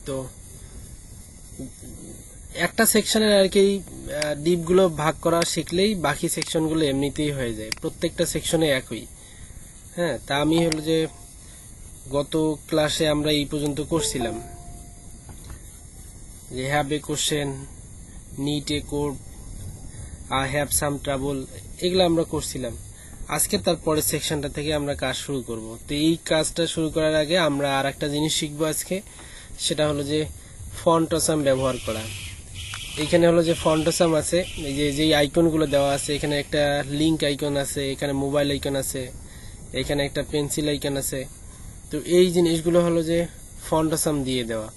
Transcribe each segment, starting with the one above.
তো একটা সেকশনের আর কি ডিপগুলো ভাগ করা শিখলেই বাকি সেকশনগুলো এমনিতেই হয়ে যায়, প্রত্যেকটা সেকশনে একই। হ্যাঁ, তা আমি হলো যে গত ক্লাসে আমরা এই পর্যন্ত করছিলাম যে have a question, need a code, I have some trouble, এগুলো আমরা করছিলাম। আজকে তারপরের সেকশনটা থেকে আমরা কাজ শুরু করব। তো এই কাজটা শুরু করার আগে আমরা আর একটা জিনিস শিখবো আজকে, সেটা হলো যে ফন্ট অসাম ব্যবহার করা। এখানে হলো যে ফন্ট অসাম আছে, এই যে যেই আইকনগুলো দেওয়া আছে, এখানে একটা লিঙ্ক আইকন আছে, এখানে মোবাইল আইকন আছে, এখানে একটা পেন্সিল আইকন আছে। তো এই জিনিসগুলো হলো যে ফন্ট অসাম দিয়ে দেওয়া।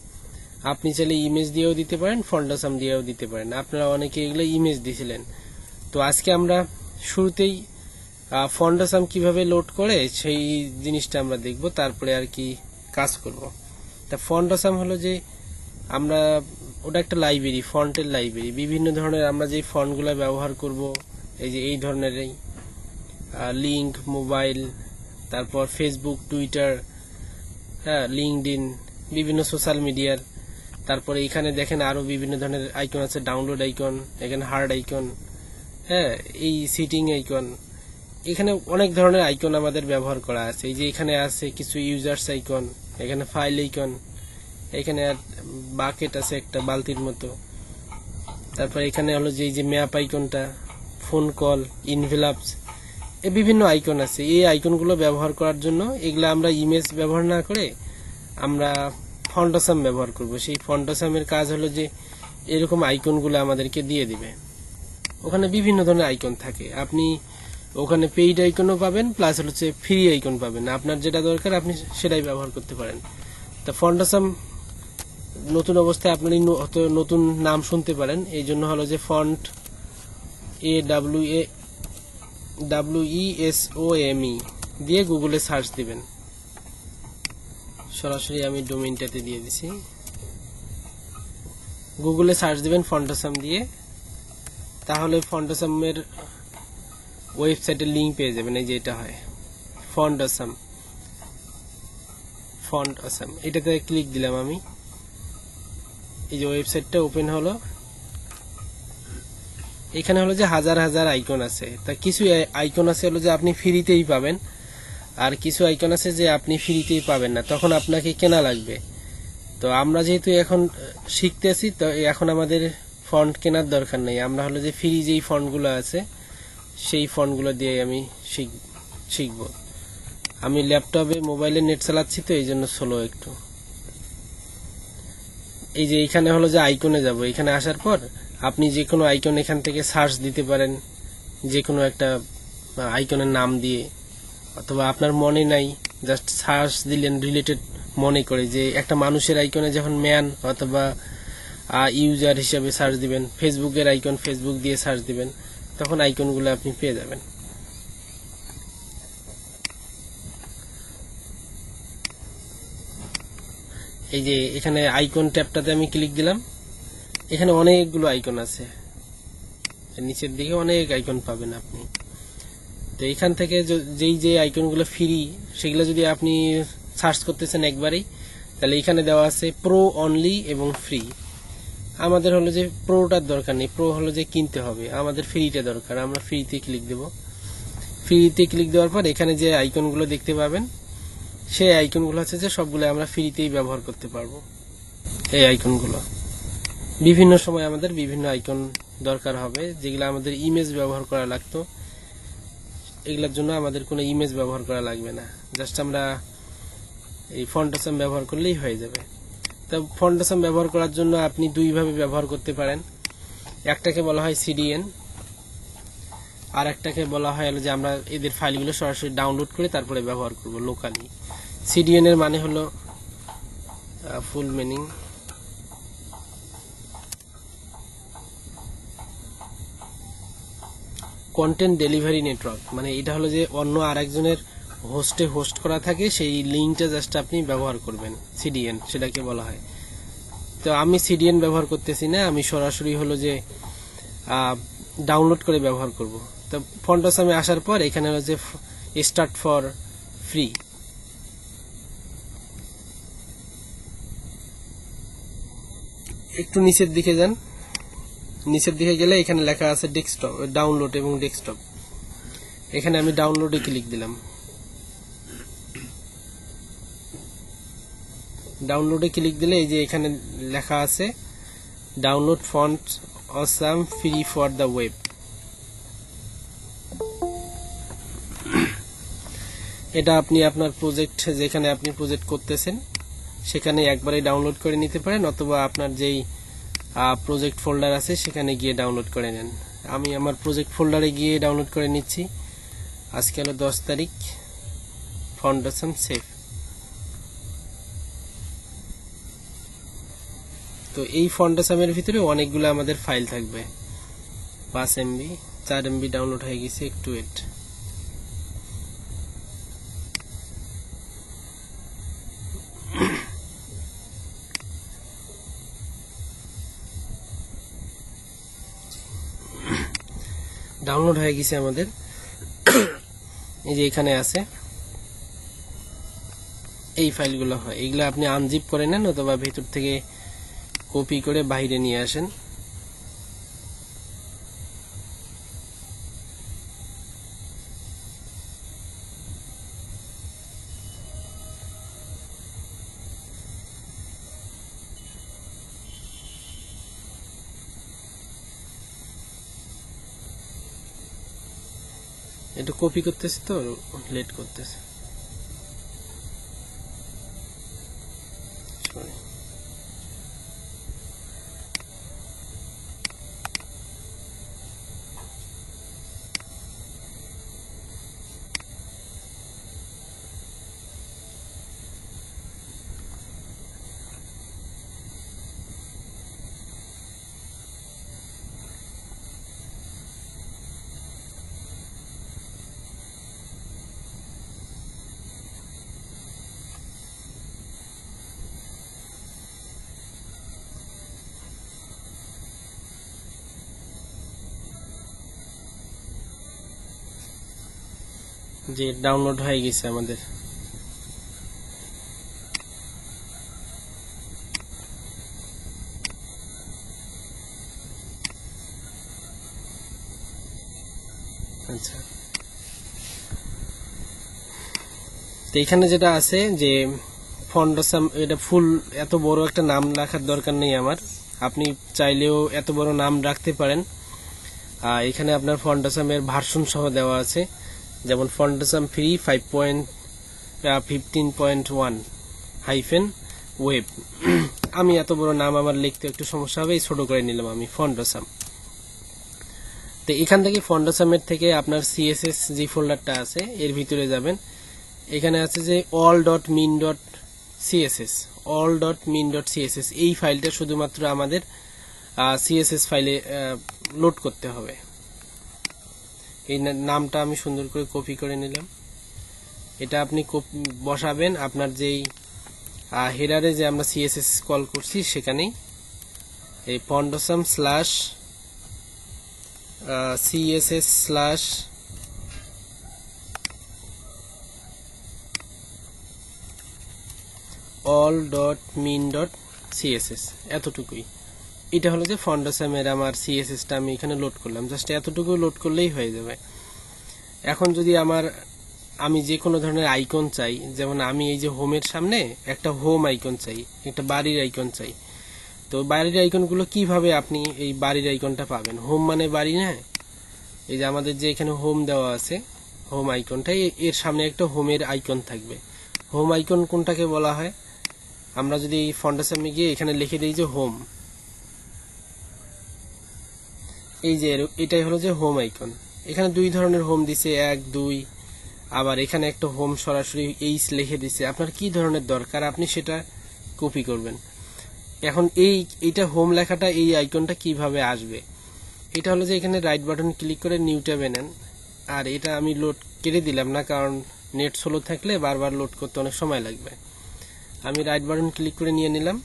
আপনি চাইলে ইমেজ দিয়েও দিতে পারেন, ফন্ট অসাম দিয়েও দিতে পারেন। আপনারা অনেকে এগুলো ইমেজ দিয়েছিলেন। তো আজকে আমরা শুরুতেই ফন্ট অসাম কিভাবে লোড করে সেই জিনিসটা আমরা দেখব, তারপরে আর কি কাজ করব। তা ফন্ট অসাম হলো যে আমরা ওটা একটা লাইব্রেরি, ফন্টের লাইব্রেরি। বিভিন্ন ধরনের আমরা যে ফন্টগুলো ব্যবহার করব, এই যে এই ধরনের লিঙ্ক, মোবাইল, তারপর ফেসবুক, টুইটার, হ্যাঁ, লিঙ্কডইন, বিভিন্ন সোশ্যাল মিডিয়ার। তারপরে এখানে দেখেন আরো বিভিন্ন ধরনের আইকন আছে, ডাউনলোড আইকন, এখানে হার্ড আইকন, হ্যাঁ, এই সিটিং আইকন, এখানে অনেক ধরনের আইকন আমাদের ব্যবহার করা আছে। এই যে এখানে আছে কিছু ইউজার্স আইকন, এখানে ফাইল আইকন, এখানে বাকেট আছে একটা বালতির মতো। তারপর এখানে হলো যে এই যে ম্যাপ আইকনটা, ফোন কল, ইনভেলাপস, এই বিভিন্ন আইকন আছে। এই আইকনগুলো ব্যবহার করার জন্য এগুলা আমরা ইমেজ ব্যবহার না করে আমরা ফন্ট অসাম ব্যবহার করব। সেই ফন্ট অসামের কাজ হলো যে এরকম আইকনগুলো আমাদেরকে দিয়ে দিবে। ওখানে বিভিন্ন ধরনের আইকন থাকে, আপনি ওখানে পেইড আইকনও পাবেন, প্লাস হচ্ছে ফ্রি আইকন পাবেন। আপনার যেটা দরকার আপনি সেটাই ব্যবহার করতে পারেন। তা ফন্ট অসাম নতুন অবস্থায় আপনি হয়তো নতুন নাম শুনতে পারেন, এই জন্য হলো যে ফন্ট WESOME দিয়ে গুগলে সার্চ দিবেন। সরাসরি আমি ডোমেইনটাতে দিয়ে দিছি, গুগলে সার্চ দিবেন ফন্ট অসাম দিয়ে, তাহলে ফন্ট অসামের ওয়েবসাইটের লিঙ্ক পেয়ে যাবেন। এই যে এটা হয় ফন্ট অসাম, এটাতে ক্লিক দিলাম আমি, এই যে ওয়েবসাইটটা ওপেন হলো। এখানে হলো যে হাজার হাজার আইকন আছে। তা কিছু আইকন আছে হলো যে আপনি ফ্রিতেই পাবেন, আর কিছু আইকন আছে যে আপনি ফ্রিতেই পাবেন না, তখন আপনাকে কেনা লাগবে। তো আমরা যেহেতু এখন শিখতেছি, তো এখন আমাদের ফন্ট কেনার দরকার নেই। আমরা হলো যে ফ্রি যেই ফন্টগুলো আছে সেই ফন্টগুলো দিয়ে আমি শিখব। আমি ল্যাপটপে মোবাইলে নেট চালাচ্ছি, তো এই জন্য স্লো একটু। এই যে এখানে হলো যে আইকনে যাব, এখানে আসার পর আপনি যে কোনো আইকন এখান থেকে সার্চ দিতে পারেন, যে কোনো একটা আইকনের নাম দিয়ে, অথবা আপনার মনে নাই জাস্ট সার্চ দিলেন রিলেটেড মনে করে, যে একটা মানুষের আইকনে যখন ম্যান অথবা ইউজার হিসেবে সার্চ দিবেন, ফেসবুকের আইকন ফেসবুক দিয়ে সার্চ দিবেন, তখন আইকনগুলো আপনি পেয়ে যাবেন। এই যে এখানে আইকন ট্যাবটাতে আমি ক্লিক দিলাম, এখানে অনেকগুলো আইকন আছে, নিচের দিকে অনেক আইকন পাবেন আপনি। তো এখান থেকে যেই যে আইকনগুলো ফ্রি, সেগুলো যদি আপনি সার্চ করতেছেন একবারেই, তাহলে এখানে দেওয়া আছে প্রো অনলি এবং ফ্রি। আমাদের হলো যে প্রোটার দরকার নেই, প্রো হলো যে কিনতে হবে, আমাদের ফ্রিটা দরকার। আমরা ফ্রিতে ক্লিক দেব। ফ্রিতে ক্লিক দেওয়ার পর এখানে যে আইকনগুলো দেখতে পাবেন, সেই আইকনগুলো হচ্ছে যে সবগুলো আমরা ফ্রিতেই ব্যবহার করতে পারবো। এই আইকনগুলো বিভিন্ন সময় আমাদের বিভিন্ন আইকন দরকার হবে, যেগুলো আমাদের ইমেজ ব্যবহার করা লাগতো, এগুলোর জন্য আমাদের কোনো ইমেজ ব্যবহার করা লাগবে না, জাস্ট আমরা এই ফন্ট অসাম ব্যবহার করলেই হয়ে যাবে। তো ফন্ট অসাম ব্যবহার করার জন্য আপনি দুইভাবে ব্যবহার করতে পারেন। একটাকে বলা হয় সিডিএন, আর একটাকে বলা হয় যে আমরা এদের ফাইলগুলো সরাসরি ডাউনলোড করে তারপরে ব্যবহার করব লোকালি। সিডিএন এর মানে হলো full meaning content delivery network, মানে এটা হলো যে অন্য আরেকজনের হোস্টে হোস্ট করা থাকে, সেই লিঙ্কটা জাস্ট আপনি ব্যবহার করবেন, সিডিএন সেটাকে বলা হয়। তো আমি সিডিএন ব্যবহার করতেছি না, আমি সরাসরি হলো যে ডাউনলোড করে ব্যবহার করব। তো ফন্ট অসামে আসার পর এখানে হলো যে স্টার্ট ফর ফ্রি, একটু নিচের দিকে যান, নিচের দিকে গেলে এখানে লেখা আছে ডেস্কটপ, ডাউনলোড এবং ডেস্কটপ। এখানে আমি ডাউনলোডে ক্লিক দিলাম। ডাউনলোডে ক্লিক দিলে এই যে এখানে লেখা আছে download font awesome free for the web. এটা আপনি আপনার প্রজেক্ট, যেখানে আপনি প্রজেক্ট করতেছেন সেখানে একবারে ডাউনলোড করে নিতে পারেন, অথবা আপনার যেই প্রজেক্ট ফোল্ডার আছে সেখানে গিয়ে ডাউনলোড করে নেন। আমি আমার প্রজেক্ট ফোল্ডারে গিয়ে ডাউনলোড করে নিচ্ছি। আজকে হলো 10 তারিখ। Font awesome save. তো এই ফন্ট অসামের ভিতরে অনেকগুলো আমাদের ফাইল থাকবে। 5 MB 4 MB ডাউনলোড হয়ে গেছে, একটু ওয়েট। ডাউনলোড হয়ে গেছে আমাদের। এই যে এখানে আছে, এই ফাইলগুলো হয়, এগুলো আপনি আনজিপ করে নেন অথবা ভেতর থেকে কপি করে বাইরে নিয়ে আসেন। এটা কপি করতেছে তো লেট করতেছে। যে ডাউনলোড হয়ে গেছে আমাদের। আচ্ছা, তো এখানে যেটা আছে যে ফন্ট অসাম, এটা ফুল এত বড় একটা নাম রাখার দরকার নেই আমার, আপনি চাইলেও এত বড় নাম রাখতে পারেন। এখানে আপনার ফন্ট অসামের ভার্সন সহ দেওয়া আছে, যেমন font awesome free 5.15.1 hyphen web. আমি এত বড় নাম আমার লিখতে একটু সমস্যা হবে, ছোট করে নিলাম আমি ফন্ট অসাম। তো এখান থেকে ফন্ট অসামের থেকে আপনার সিএসএস যে ফোল্ডারটা আছে এর ভিতরে যাবেন। এখানে আছে যে all.min.css, all.min.css, এই ফাইলটা শুধুমাত্র আমাদের সিএসএস ফাইলে লোড করতে হবে। এই নামটা আমি সুন্দর করে কপি করে নিলাম। এটা আপনি বসাবেন আপনার যেই হেডারে যে আমরা সিএসএস কল করছি সেখানেই, এই font awesome slash CSS slash all.min.css, এতটুকুই। এটা হলো যে ফন্ট অসামের আমার সিএসএসটা আমি এখানে লোড করলাম, জাস্ট এতটুকু লোড করলেই হয়ে যাবে। এখন যদি আমি যে কোনো ধরনের আইকন চাই, যেমন আমি এই যে হোমের সামনে একটা হোম আইকন চাই, একটা বাড়ির আইকন চাই, তো বাড়ির আইকনগুলো কিভাবে আপনি এই বাড়ির আইকনটা পাবেন? হোম মানে বাড়ি না, এই যে আমাদের যে এখানে হোম দেওয়া আছে, হোম আইকনটা, এর সামনে একটা হোমের আইকন থাকবে। হোম আইকন কোনটাকে বলা হয়? আমরা যদি ফন্ট অসামে গিয়ে এখানে লিখে দিই যে হোম, এই যে এটাই হলো যে হোম আইকন। এখানে দুই ধরনের হোম দিছে, 1 2, আবার এখানে একটা হোম সরাসরি এইচ লিখে দিছে। আপনার কি ধরনের দরকার আপনি সেটা কপি করবেন। এখন এইটা হোম লেখাটা, এই আইকনটা কিভাবে আসবে? এটা হলো যে এখানে রাইট বাটন ক্লিক করে নিউ ট্যাবে নেন। আর এটা আমি লোড কেটে দিলাম না, কারণ নেট স্লো থাকলে বারবার লোড করতে অনেক সময় লাগবে। আমি রাইট বাটন ক্লিক করে নিয়ে নিলাম।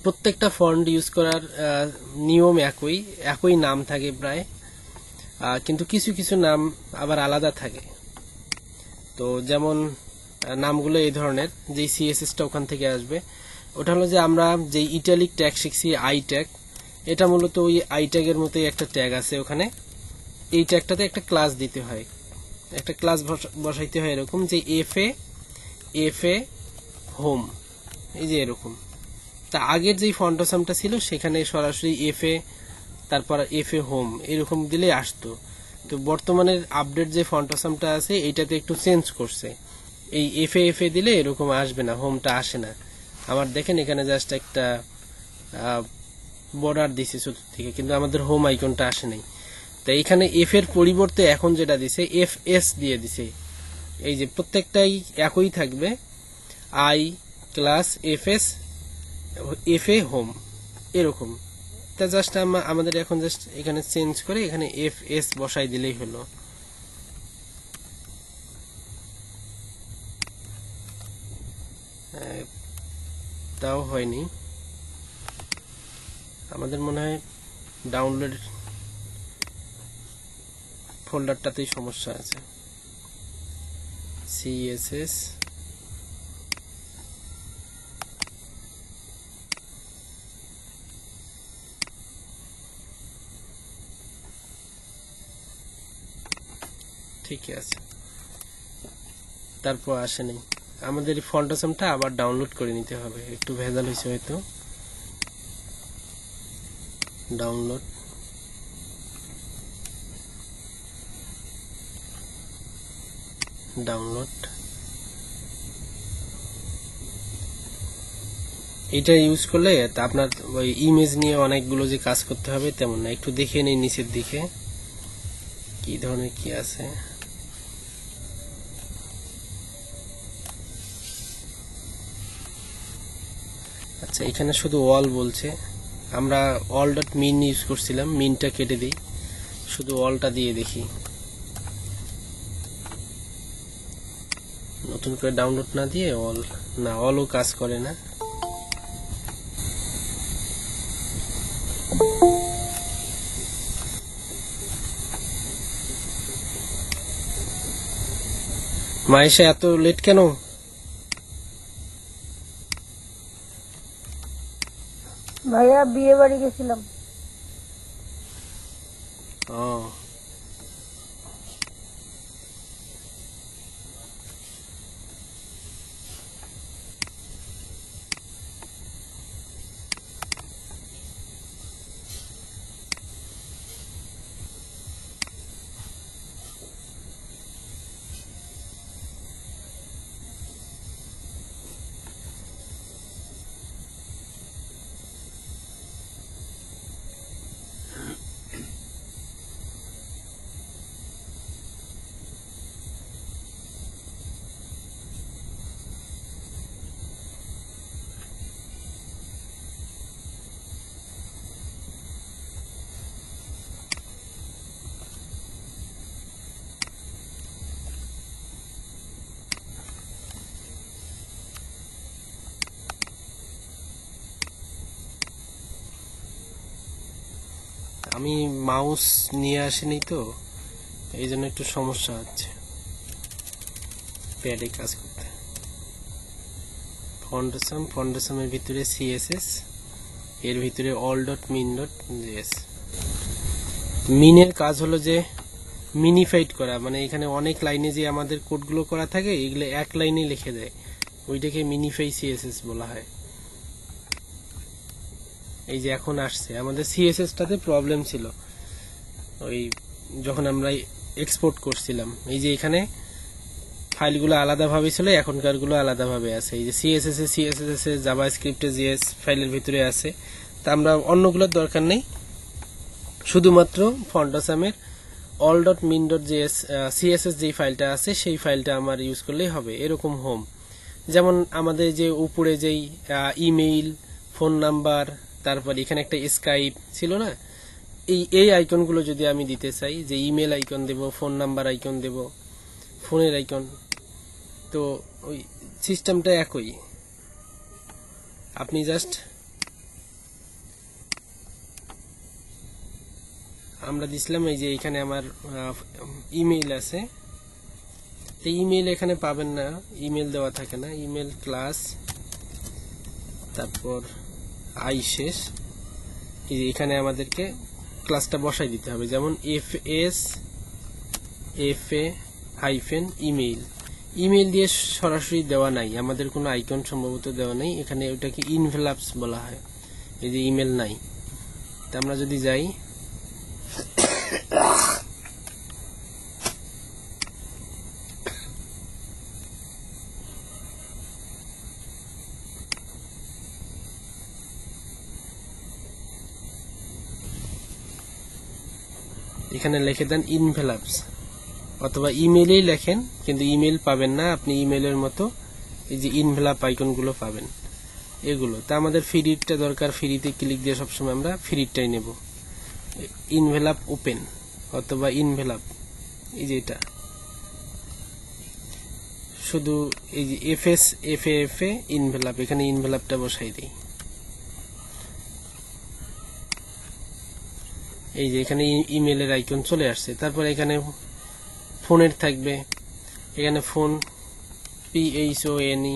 প্রত্যেকটা ফন্ট ইউজ করার নিয়ম একই নাম থাকে প্রায়, কিন্তু কিছু কিছু নাম আবার আলাদা থাকে। তো যেমন নামগুলো এই ধরনের, যে সিএসএসটা ওখান থেকে আসবে, ওটা হলো যে আমরা যে ইটালিক ট্যাগ শিখছি আই ট্যাগ, এটা মূলত ওই আই ট্যাগের মতোই একটা ট্যাগ আছে ওখানে। এই ট্যাগটাতে একটা ক্লাস দিতে হয়, একটা ক্লাস বসাইতে হয় এরকম যে এফ এ হোম, এই যে এরকম। তা আগের যে ফন্টাসামটা ছিল সেখানে সরাসরি এফ এ তারপর এফ এ হোম এরকম দিলে আসতো। তো বর্তমানের আপডেট যে ফন্টাসামটা আছে এইটাতে একটু চেঞ্জ করছে, এই এফ এ দিলে এরকম আসবে না, হোমটা আসে না। আমার দেখেন এখানে জাস্ট একটা বর্ডার দিছে চতুর্দিকে, কিন্তু আমাদের হোম আইকনটা আসে নাই। তো এইখানে এফ এর পরিবর্তে এখন যেটা দিছে এফ এস দিয়ে দিছে। এই যে প্রত্যেকটাই একই থাকবে, I class F A home এরকম। তা জাস্ট আমাদের এখন জাস্ট এখানে চেঞ্জ করে এখানে এফ এস বসাই দিলেই হলো। তাও হয়নি, আমাদের মনে হয় ডাউনলোড ফোল্ডারটাতেই সমস্যা আছে। CSS ঠিকই আছে, তারপর আসেনি। আমাদের এই ফন্টাসামটা আবার ডাউনলোড করে নিতে হবে, একটু ভেজাল হয়েছে হয়তো। ডাউনলোড এটা ইউজ করলে আপনার ওই ইমেজ নিয়ে অনেকগুলো যে কাজ করতে হবে তেমন না। একটু দেখে নেই নিচের দিকে কি ধরনের কি আছে। আচ্ছা, এখানে শুধু অল বলছে, আমরা অল ডট মিন ইউজ করছিলাম, মিনটা কেটে দিই, শুধু অলটা দিয়ে দেখি। নতুন করে ডাউনলোড না দিয়ে অল, না অলও কাজ করে না। মায়েশা এত লেট কেন? ভাইয়া বিয়ে বাড়ি গেছিলাম। ও, আমি মাউস নিয়ে আসিনি তো এই জন্য একটু সমস্যা হচ্ছে প্যাডে কাজ করতে। ফন্ডাসামের ভিতরে CSS, এর ভিতরে all dot min dot JS. মিনের কাজ হলো যে মিনিফাইড করা, মানে এখানে অনেক লাইনে যে আমাদের কোডগুলো করা থাকে এগুলো এক লাইনে লিখে দেয়, ওইটাকে মিনিফাই CSS বলা হয়। এই যে এখন আসছে, আমাদের CSS-টাতে প্রবলেম ছিল ওই যখন আমরা এক্সপোর্ট করছিলাম। এই যে এখানে ফাইলগুলো আলাদাভাবে ছিল, এখনকার গুলো আলাদাভাবে আছে। এই যে CSS এ জাভাস্ক্রিপ্টে JS ফাইলের ভিতরে আছে। তা আমরা অন্যগুলোর দরকার নেই, শুধুমাত্র ফন্টাসামের all dot min dot JS CSS যেই ফাইলটা আছে সেই ফাইলটা আমার ইউজ করলেই হবে। এরকম হোম, যেমন আমাদের যে উপরে যেই ইমেইল, ফোন নাম্বার, তারপর এখানে একটা স্কাইপ ছিল না, এই আইকনগুলো যদি আমি দিতে চাই, যে ইমেল আইকন দেব, ফোন নাম্বার আইকন দেব, ফোনের আইকন, তো ওই সিস্টেমটা একই। আপনি জাস্ট, আমরা দিছিলাম এই যে এখানে আমার ইমেইল আছে, তো ইমেইল এখানে পাবেন না, ইমেল দেওয়া থাকে না। ইমেল ক্লাস তারপর আই শেষ। এই যে এখানে আমাদেরকে ক্লাসটা বসাই দিতে হবে, যেমন FA ইমেইল। ইমেইল দিয়ে সরাসরি দেওয়া নাই, আমাদের কোনো আইকন সম্ভবত দেওয়া নাই এখানে, ওটাকে ইনভেলাপস বলা হয়। এই যে ইমেল নাই, তা আমরা যদি যাই এখানে লিখে দেন ইনভেলাপস, অথবা ইমেইলেই লেখেন, কিন্তু ইমেইল পাবেন না আপনি, ইমেইলের মতো এই যে ইনভেলাপ আইকনগুলো পাবেন এগুলো। তা আমাদের ফ্রিটা দরকার, ফ্রিতে ক্লিক দিয়ে সবসময় আমরা ফ্রিটাই নেব। ইনভেলাপ ওপেন অথবা ইনভেলাপ, এই যে এটা শুধু এই যে FA ইনভেলাপ, এখানে ইনভেলাপটা বসাই দিই। এই যে এখানে ইমেলের আইকন চলে আসছে। তারপর এখানে ফোনের থাকবে, এখানে ফোন PHONE,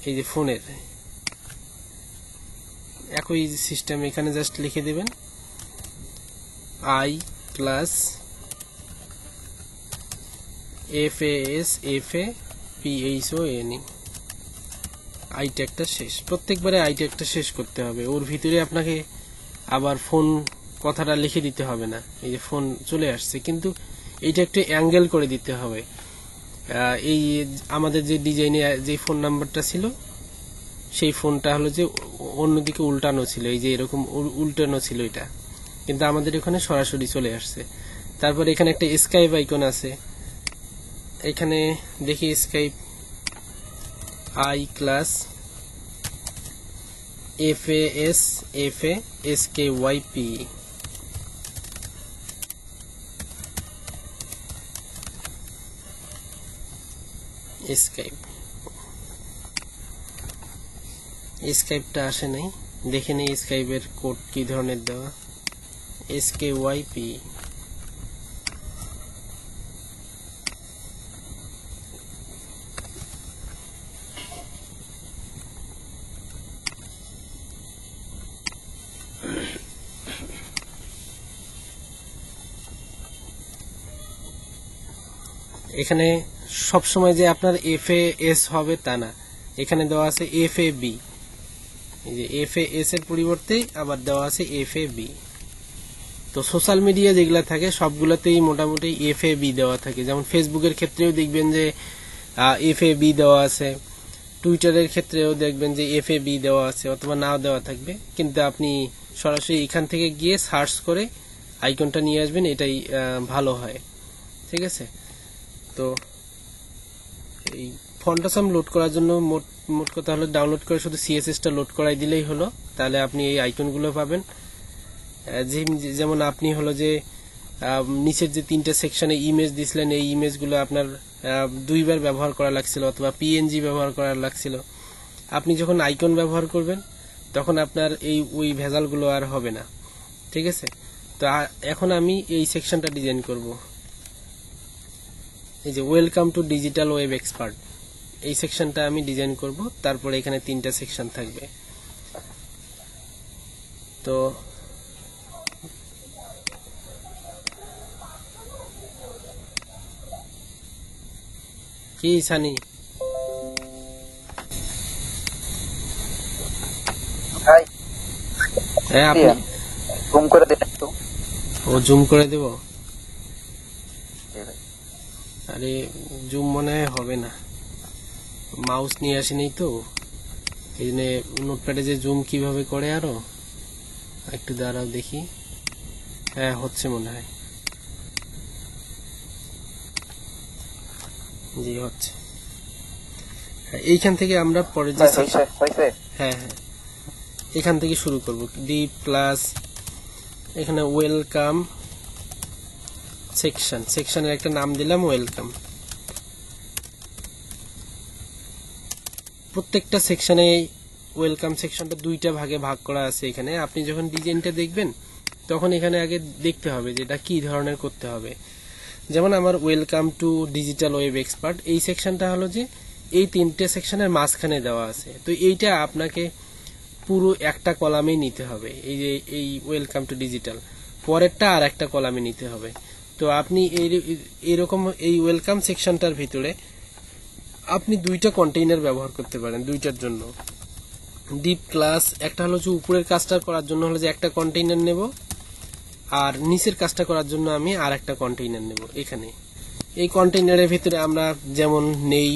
এই যে ফোনের একই সিস্টেম, এখানে জাস্ট লিখে দেবেন I plus FA PHONE, I ট্যাগটা শেষ। প্রত্যেকবারে আই ট্যাগটা শেষ করতে হবে, ওর ভিতরে আপনাকে আবার ফোন কথাটা লিখে দিতে হবে না। এই যে ফোন চলে আসছে, কিন্তু এইটা একটু অ্যাঙ্গেল করে দিতে হবে। এই আমাদের যে ডিজাইনে যে ফোন নাম্বারটা ছিল সেই ফোনটা হলো যে অন্যদিকে উল্টানো ছিল, এই যে এরকম উল্টানো ছিল এটা, কিন্তু আমাদের এখানে সরাসরি চলে আসছে। তারপর এখানে একটা স্কাইপ আইকন আছে, এখানে দেখি Skype I class FA SKYP, স্কাইপটা আসে নাই, দেখে নেই স্কাইপের কোড কি ধরনের দেওয়া। SKYP, এখানে সবসময় যে আপনার FAS হবে তা না, এখানে দেওয়া আছে FAB, এই যে FAS এর পরিবর্তে আবার দেওয়া আছে FAB। তো সোশ্যাল মিডিয়া যেগুলা থাকে সবগুলোতেই মোটামুটি FAB দেওয়া থাকে, যেমন ফেসবুকের ক্ষেত্রেও দেখবেন যে FAB দেওয়া আছে, টুইটারের ক্ষেত্রেও দেখবেন যে FAB দেওয়া আছে, অথবা নাও দেওয়া থাকবে, কিন্তু আপনি সরাসরি এখান থেকে গিয়ে সার্চ করে আইকনটা নিয়ে আসবেন, এটাই ভালো হয়। ঠিক আছে, তো এই ফন্টাসাম লোড করার জন্য মোট কথা হলো ডাউনলোড করে শুধু CSS-টা লোড করাই দিলেই হলো, তাহলে আপনি এই আইকনগুলো পাবেন। যেমন আপনি হলো যে নিচের যে 3টে সেকশনে ইমেজ দিছিলেন, এই ইমেজগুলো আপনার 2বার ব্যবহার করা লাগছিল, অথবা PNG ব্যবহার করা লাগছিল। আপনি যখন আইকন ব্যবহার করবেন তখন আপনার ওই ভেজালগুলো আর হবে না। ঠিক আছে, তো এখন আমি এই সেকশনটা ডিজাইন করব। এই যে welcome to digital web expert, এই সেকশনটা আমি ডিজাইন করব। তারপরে এখানে 3টা সেকশন থাকবে। তো কি সানি, হ্যাঁ আপনি জুম করে দেন একটু। ও জুম করে দেব? আরে জুম মনে হবে না, মাউস নিয়ে আসিনি তো, এই জন্য নোটপ্যাডে যে জুম কিভাবে করে আরো একটু দাঁড়াও দেখি। হ্যাঁ হচ্ছে মনে হয়, জি হচ্ছে। এইখান থেকে আমরা পরে যে হ্যাঁ এখান থেকে শুরু করব। ডি প্লাস এখানে ওয়েলকাম সেকশনের একটা নাম দিলাম ওয়েলকাম। প্রত্যেকটা সেকশনে ওয়েলকাম সেকশনটা 2টা ভাগে ভাগ করা আছে। এখানে আপনি যখন ডিজাইনটা দেখবেন তখন এখানে আগে দেখতে হবে যে এটা কি ধরনের করতে হবে। যেমন আমার welcome to digital web expert, এই সেকশনটা হলো যে এই তিনটে সেকশনের মাঝখানে দেওয়া আছে। তো এইটা আপনাকে পুরো একটা কলামেই নিতে হবে, এই যে এই ওয়েলকাম টু ডিজিটাল, পরেরটা আর একটা কলামে নিতে হবে। তো আপনি এইরকম এই ওয়েলকাম সেকশনটার ভিতরে আপনি দুইটা কন্টেইনার ব্যবহার করতে পারেন দুইটার জন্য। ডিপ ক্লাস একটা হলো যে উপরের কাজটা করার জন্য হলো যে একটা কন্টেইনার নেব, আর নিচের কাজটা করার জন্য আমি আর একটা কন্টেইনার নেব। এখানে এই কন্টেইনারের ভিতরে আমরা যেমন নেই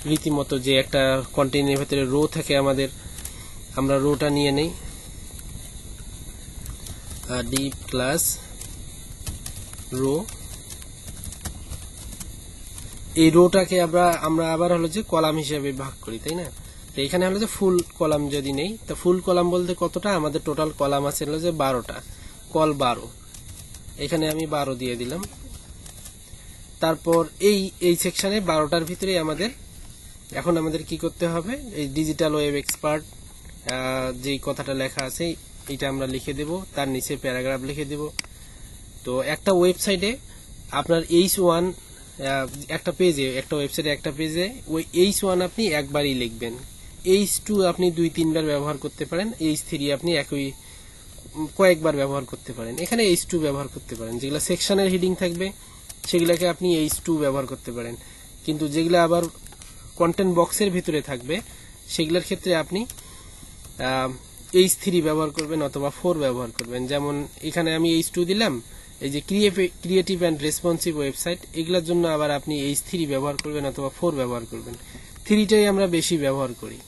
রীতিমতো যে একটা কন্টেইনারের ভিতরে রো থাকে আমাদের, আমরা রোটা নিয়ে নেই, ডিপ ক্লাস রো। এই রোটাকে আমরা আবার হলো যে কলাম হিসেবে ভাগ করি, তাই না? তো এখানে হলো যে ফুল কলাম যদি নেই, তো ফুল কলাম বলতে কতটা, আমাদের টোটাল কলাম আছে হলো যে 12টা, কল 12, এখানে আমি 12 দিয়ে দিলাম। তারপর এই সেকশনে 12টার ভিতরে এখন আমাদের কি করতে হবে, এই ডিজিটাল ওয়েব এক্সপার্ট যে কথাটা লেখা আছে এটা আমরা লিখে দেব, তার নিচে প্যারাগ্রাফ লিখে দেব। তো একটা ওয়েবসাইটে আপনার H1 একটা ওয়েবসাইটে একটা পেজে ওই H1 আপনি একবারই লিখবেন, H2 আপনি 2-3 বার ব্যবহার করতে পারেন, H3 আপনি কয়েকবার ব্যবহার করতে পারেন। এখানে H2 ব্যবহার করতে পারেন, যেগুলো সেকশনের হেডিং থাকবে সেগুলোকে আপনি H2 ব্যবহার করতে পারেন, কিন্তু যেগুলো আবার কন্টেন্ট বক্সের ভিতরে থাকবে সেগুলোর ক্ষেত্রে আপনি H3 ব্যবহার করবেন অথবা 4 ব্যবহার করবেন। যেমন এখানে আমি H2 দিলাম, এই যে ক্রিয়েটিভ অ্যান্ড রেসপন্সিভ ওয়েবসাইট, এগুলোর জন্য আবার আপনি H3 ব্যবহার করবেন অথবা 4 ব্যবহার করবেন। 3টাই আমরা বেশি ব্যবহার করি।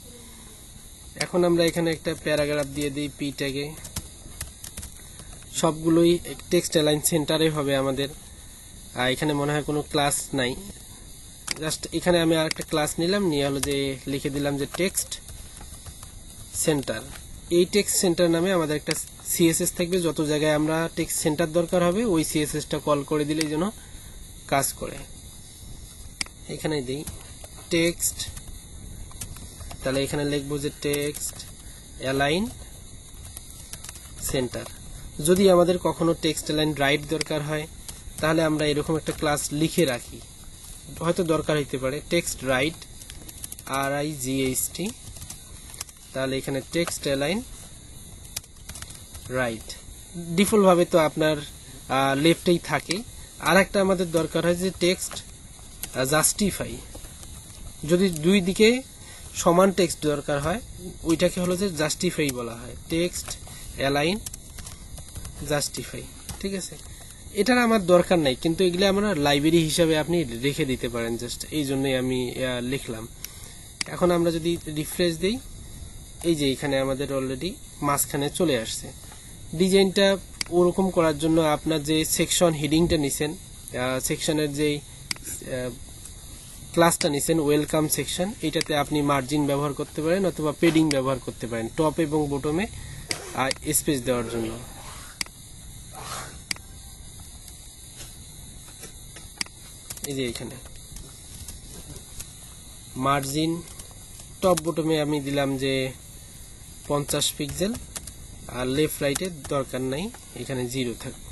এখন আমরা এখানে একটা প্যারাগ্রাফ দিয়ে দিই পি ট্যাগে, সবগুলোই টেক্সট অ্যালাইন সেন্টারে হবে আমাদের। এখানে মনে হয় কোনো ক্লাস নাই, জাস্ট এখানে আমি আরেকটা ক্লাস নিলাম, নিয়ে হলো যে লিখে দিলাম যে টেক্সট সেন্টার। এই টেক্সট সেন্টার নামে আমাদের একটা সিএসএস থাকবে, যত জায়গায় আমরা টেক্সট সেন্টার দরকার হবে ওই সিএসএসটা কল করে দিলেই যেন কাজ করে। এখানে দিই টেক্সট, তাহলে এখানে লিখবো যে টেক্সট অ্যালাইন সেন্টার। যদি আমাদের কখনো টেক্সট অ্যালাইন রাইট দরকার হয় তাহলে আমরা এরকম একটা ক্লাস লিখে রাখি, হয়তো দরকার হইতে পারে, টেক্সট রাইট RIGHT, তাহলে এখানে টেক্সট অ্যালাইন রাইট। ডিফল্ট ভাবে তো আপনার লেফটেই থাকে। আর একটা আমাদের দরকার হয় যে টেক্সট জাস্টিফাই, যদি দুই দিকে সমান টেক্সট দরকার হয় ওইটাকে হলো যে জাস্টিফাই বলা হয়, টেক্সট অ্যালাইন জাস্টিফাই। ঠিক আছে, এটার আমার দরকার নাই, কিন্তু এগুলো আমরা লাইব্রেরি হিসাবে আপনি রেখে দিতে পারেন, জাস্ট এই জন্যই আমি লিখলাম। এখন আমরা যদি রিফ্রেশ দিই, এই যে এখানে আমাদের অলরেডি মাঝখানে চলে আসছে। ডিজাইনটা ওরকম করার জন্য আপনার যে সেকশন হেডিংটা নিছেন, সেকশনের যে ক্লাসটা নিছেন ওয়েলকাম সেকশন, এটাতে আপনি মার্জিন ব্যবহার করতে পারেন অথবা পেডিং ব্যবহার করতে পারেন টপ এবং বটমে স্পেস দেওয়ার জন্য। এই যে এখানে মার্জিন টপ বটমে আমি দিলাম যে 50 পিক্সেল, আর লেফট রাইটে দরকার নাই, এখানে 0 থাকবে।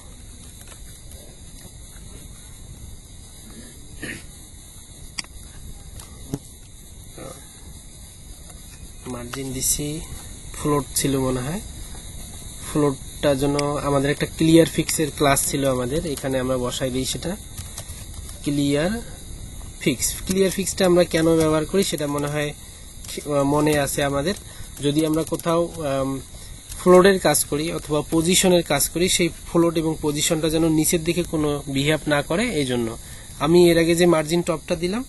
মার্জিন দিছি, ফ্লোট ছিল মনে হয়, ফ্লোটটার জন্য আমাদের একটা ক্লিয়ার ফিক্সের ক্লাস ছিল আমাদের, এখানে আমরা বসাই দিই সেটা ক্লিয়ার ফিক্স। ক্লিয়ার ফিক্সটা আমরা কেন ব্যবহার করি সেটা মনে আছে আমাদের। যদি আমরা কোথাও ফ্লোটের কাজ করি অথবা পজিশনের কাজ করি, সেই ফ্লোট এবং পজিশনটা যেন নিচের দিকে কোনো বিহেভ না করে, এই জন্য আমি এর আগে যে মার্জিন টপটা দিলাম,